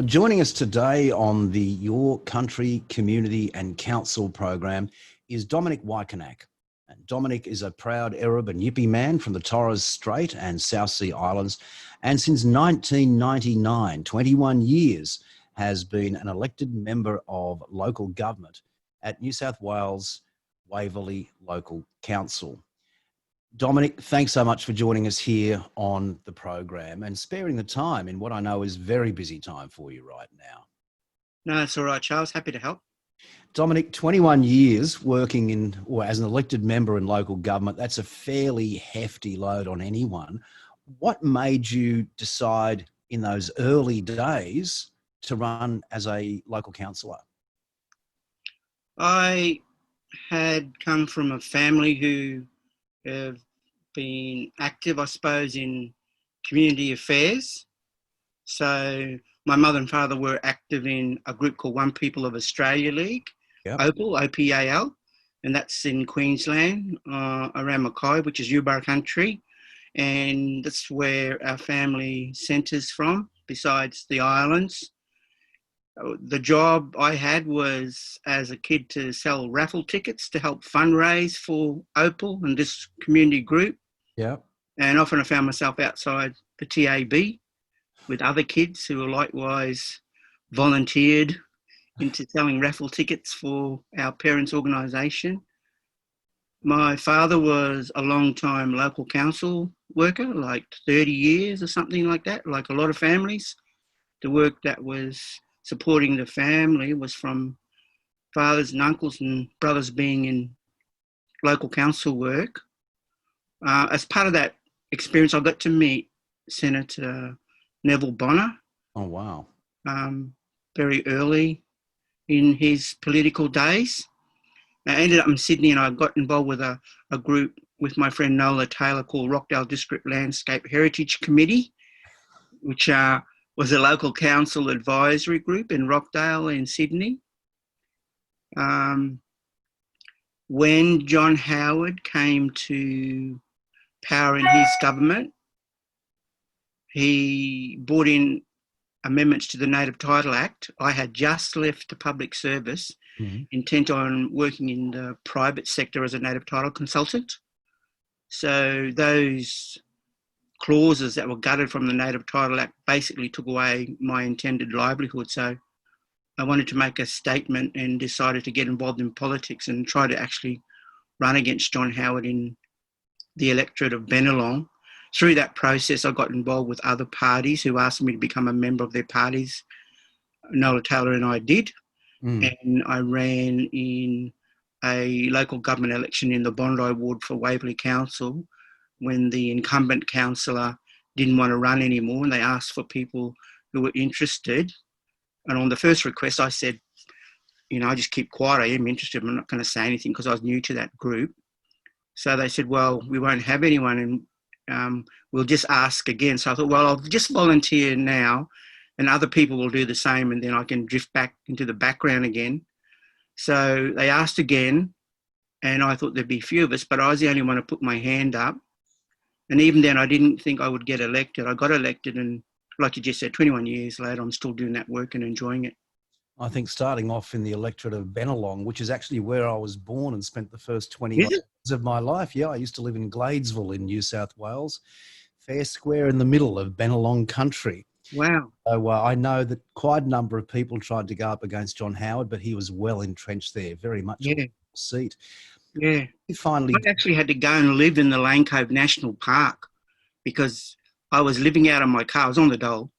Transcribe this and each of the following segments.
Joining us today on the Your Country, Community and Council program is Dominic WY Kanak. And Dominic is a proud Arab and Yippie man from the Torres Strait and South Sea Islands, and since 1999, 21 years, has been an elected member of local government at New South Wales Waverley Local Council. Dominic, thanks so much for joining us here on the program and sparing the time in what I know is very busy time for you right now. No, it's all right, Charles. Happy to help. Dominic, 21 years working in, or as an elected member in local government, that's a fairly hefty load on anyone. What made you decide in those early days to run as a local councillor? I had come from a family who have been active, I suppose, in community affairs. So my mother and father were active in a group called One People of Australia League, Yep. OPAL, OPAL, and that's in Queensland, around Mackay, which is Yubara country. And that's where our family centres from, besides the islands. The job I had was, as a kid, to sell raffle tickets to help fundraise for OPAL and this community group. Yeah. And often I found myself outside the TAB with other kids who were likewise volunteered into selling raffle tickets for our parents' organisation. My father was a long-time local council worker, like 30 years or something like that, like a lot of families. The work that was supporting the family was from fathers and uncles and brothers being in local council work. As part of that experience, I got to meet Senator Neville Bonner. Oh, wow. Very early in his political days. I ended up in Sydney and I got involved with a group with my friend Nola Taylor called Rockdale District Landscape Heritage Committee, which was a local council advisory group in Rockdale in Sydney. When John Howard came to power in his government, he brought in amendments to the Native Title Act. I had just left the public service, intent on working in the private sector as a native title consultant. So those clauses that were gutted from the Native Title Act basically took away my intended livelihood. So I wanted to make a statement and decided to get involved in politics and try to actually run against John Howard in the electorate of Bennelong. Through that process, I got involved with other parties who asked me to become a member of their parties. Nola Taylor and I did. And I ran in a local government election in the Bondi ward for Waverley Council when the incumbent councillor didn't want to run anymore and they asked for people who were interested. And on the first request, I said, I just keep quiet. I am interested. I'm not going to say anything because I was new to that group. So they said, well, we won't have anyone and we'll just ask again. So I thought, well, I'll just volunteer now and other people will do the same and then I can drift back into the background again. So they asked again and I thought there'd be a few of us, but I was the only one to put my hand up. And even then I didn't think I would get elected. I got elected and like you just said, 21 years later, I'm still doing that work and enjoying it. I think starting off in the electorate of Bennelong, which is actually where I was born and spent the first 21 years of my life. Yeah, I used to live in Gladesville in New South Wales, fair square in the middle of Bennelong country. Wow. So I know that quite a number of people tried to go up against John Howard, but he was well entrenched there, very much on the seat. Yeah. I actually had to go and live in the Lane Cove National Park because I was living out of my car. I was on the dole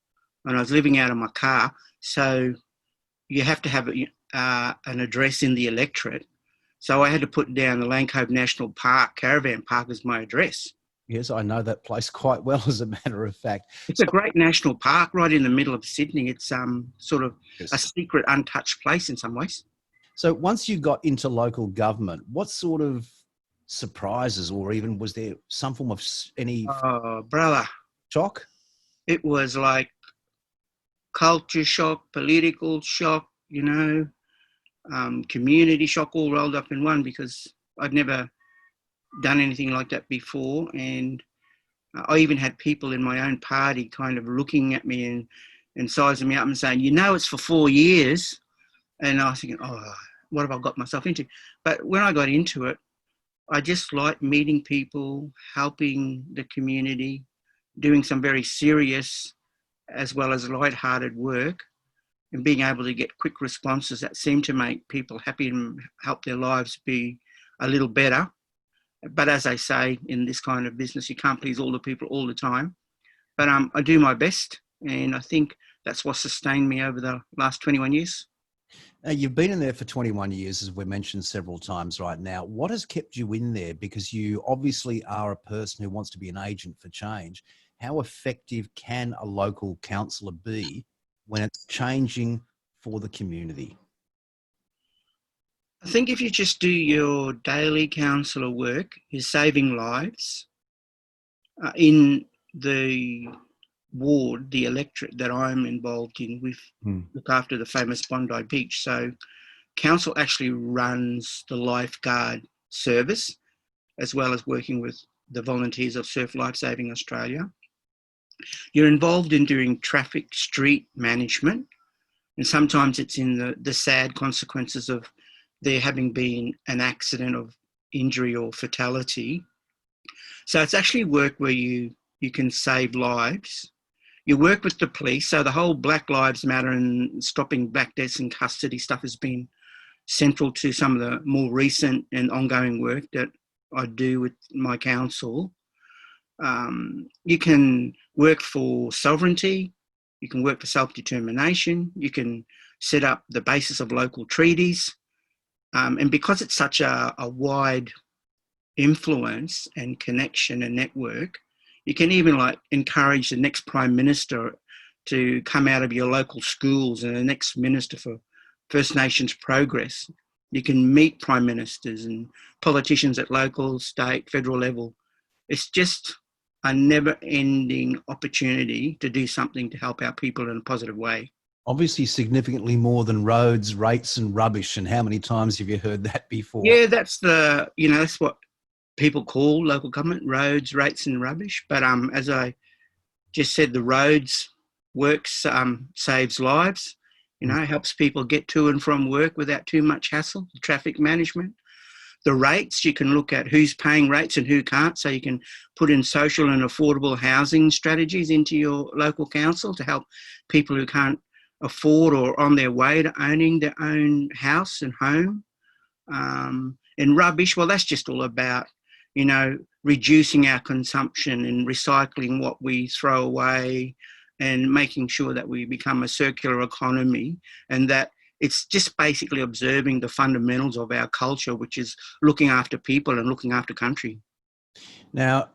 and I was living out of my car. So you have to have an address in the electorate. So I had to put down the Lane Cove National Park, Caravan Park, as my address. Yes, I know that place quite well, as a matter of fact. It's a great national park right in the middle of Sydney. It's sort of a secret, untouched place in some ways. So once you got into local government, what sort of surprises or even was there some form of any shock? It was like culture shock, political shock, community shock all rolled up in one because I'd never done anything like that before. And I even had people in my own party kind of looking at me and and sizing me up and saying, it's for 4 years. And I was thinking, oh, what have I got myself into? But when I got into it, I just like meeting people, helping the community, doing some very serious as well as light-hearted work, and being able to get quick responses that seem to make people happy and help their lives be a little better. But as I say, in this kind of business, you can't please all the people all the time. But I do my best, and I think that's what sustained me over the last 21 years. Now, you've been in there for 21 years, as we mentioned several times right now. What has kept you in there? Because you obviously are a person who wants to be an agent for change. How effective can a local councillor be when it's changing for the community? I think if you just do your daily councillor work, you're saving lives. In the ward, the electorate that I'm involved in, we look after the famous Bondi Beach. So council actually runs the lifeguard service, as well as working with the volunteers of Surf Lifesaving Australia. You're involved in doing traffic street management, and sometimes it's in the sad consequences of there having been an accident of injury or fatality. So it's actually work where you can save lives. You work with the police, so the whole Black Lives Matter and stopping black deaths in custody stuff has been central to some of the more recent and ongoing work that I do with my council. You can work for sovereignty, you can work for self-determination, you can set up the basis of local treaties. And because it's such a wide influence and connection and network, you can even encourage the next Prime Minister to come out of your local schools and the next Minister for First Nations Progress. You can meet Prime Ministers and politicians at local, state, federal level. It's just a never-ending opportunity to do something to help our people in a positive way. Obviously significantly more than roads, rates and rubbish. And how many times have you heard that before? Yeah, that's that's what people call local government, roads, rates and rubbish. But as I just said, the roads works saves lives, helps people get to and from work without too much hassle, traffic management. The rates, you can look at who's paying rates and who can't, so you can put in social and affordable housing strategies into your local council to help people who can't afford or on their way to owning their own house and home. And rubbish, well, that's just all about, reducing our consumption and recycling what we throw away and making sure that we become a circular economy, and that it's just basically observing the fundamentals of our culture, which is looking after people and looking after country. Now,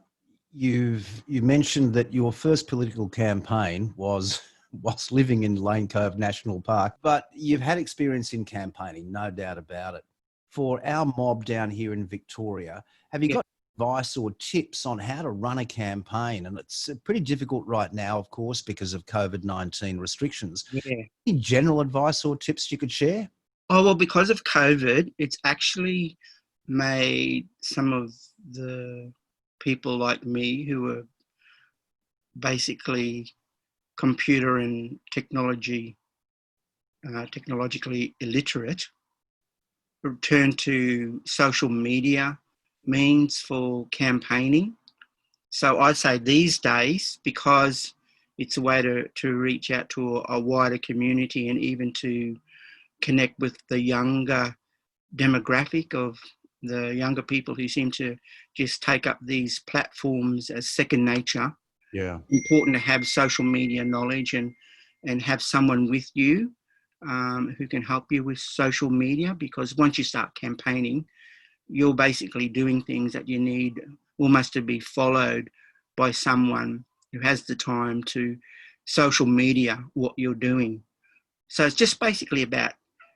you mentioned that your first political campaign was whilst living in Lane Cove National Park, but you've had experience in campaigning, no doubt about it. For our mob down here in Victoria, have you got advice or tips on how to run a campaign? And it's pretty difficult right now, of course, because of COVID-19 restrictions. Yeah. Any general advice or tips you could share? Oh, well, because of COVID, it's actually made some of the people like me who are basically computer and technologically illiterate turn to social media means for campaigning. So I'd say these days, because it's a way to reach out to a wider community and even to connect with the younger demographic of the younger people who seem to just take up these platforms as second nature. Yeah. Important to have social media knowledge and have someone with you who can help you with social media, because once you start campaigning, you're basically doing things that you need almost to be followed by someone who has the time to social media what you're doing. So it's just basically about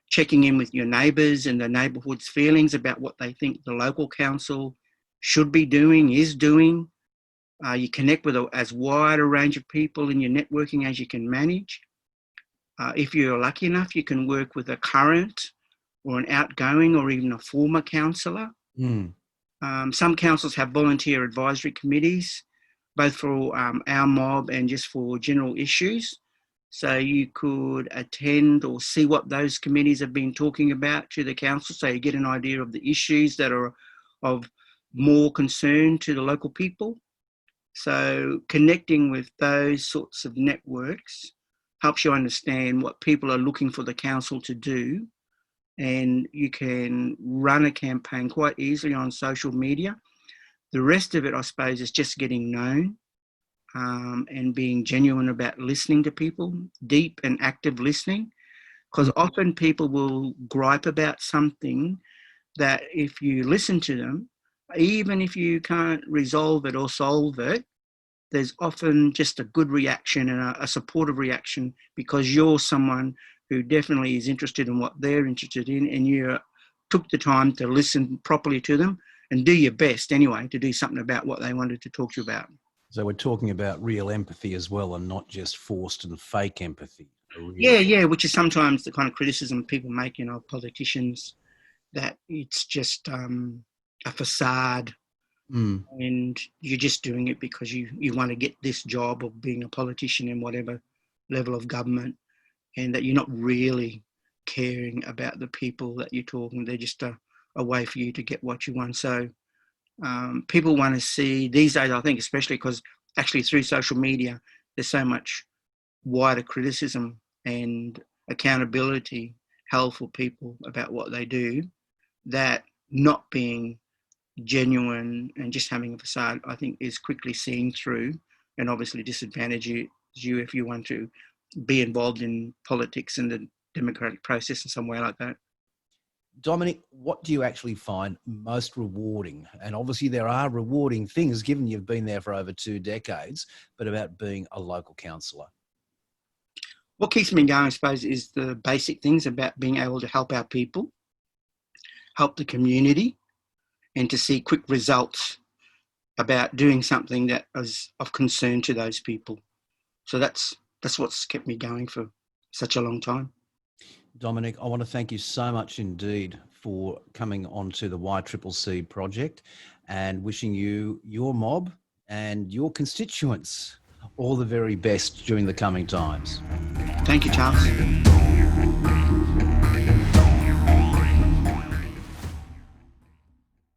checking in with your neighbours and the neighbourhood's feelings about what they think the local council should be doing, is doing. You connect with as wide a range of people in your networking as you can manage. If you're lucky enough, you can work with a current or an outgoing or even a former councillor. Some councils have volunteer advisory committees, both for our mob and just for general issues. So you could attend or see what those committees have been talking about to the council, so you get an idea of the issues that are of more concern to the local people. So connecting with those sorts of networks helps you understand what people are looking for the council to do, and you can run a campaign quite easily on social media. The rest of it, I suppose, is just getting known and being genuine about listening to people, deep and active listening, because often people will gripe about something that if you listen to them, even if you can't resolve it or solve it, there's often just a good reaction and a supportive reaction, because you're someone who definitely is interested in what they're interested in, and you took the time to listen properly to them and do your best anyway to do something about what they wanted to talk to you about. So we're talking about real empathy as well, and not just forced and fake empathy. Yeah, which is sometimes the kind of criticism people make, of politicians, that it's just a facade. And you're just doing it because you want to get this job of being a politician in whatever level of government, and that you're not really caring about the people that you're talking. They're just a way for you to get what you want. So people want to see these days, I think, especially because actually through social media, there's so much wider criticism and accountability held for people about what they do, that not being genuine and just having a facade, I think, is quickly seen through, and obviously disadvantages you if you want to be involved in politics and the democratic process in some way like that. Dominic, what do you actually find most rewarding? And obviously there are rewarding things, given you've been there for over 2 decades, but about being a local councillor. What keeps me going, I suppose, is the basic things about being able to help our people, help the community, and to see quick results about doing something that is of concern to those people. So that's what's kept me going for such a long time. Dominic, I want to thank you so much indeed for coming onto the YCCC project, and wishing you, your mob and your constituents all the very best during the coming times. Thank you, Charles.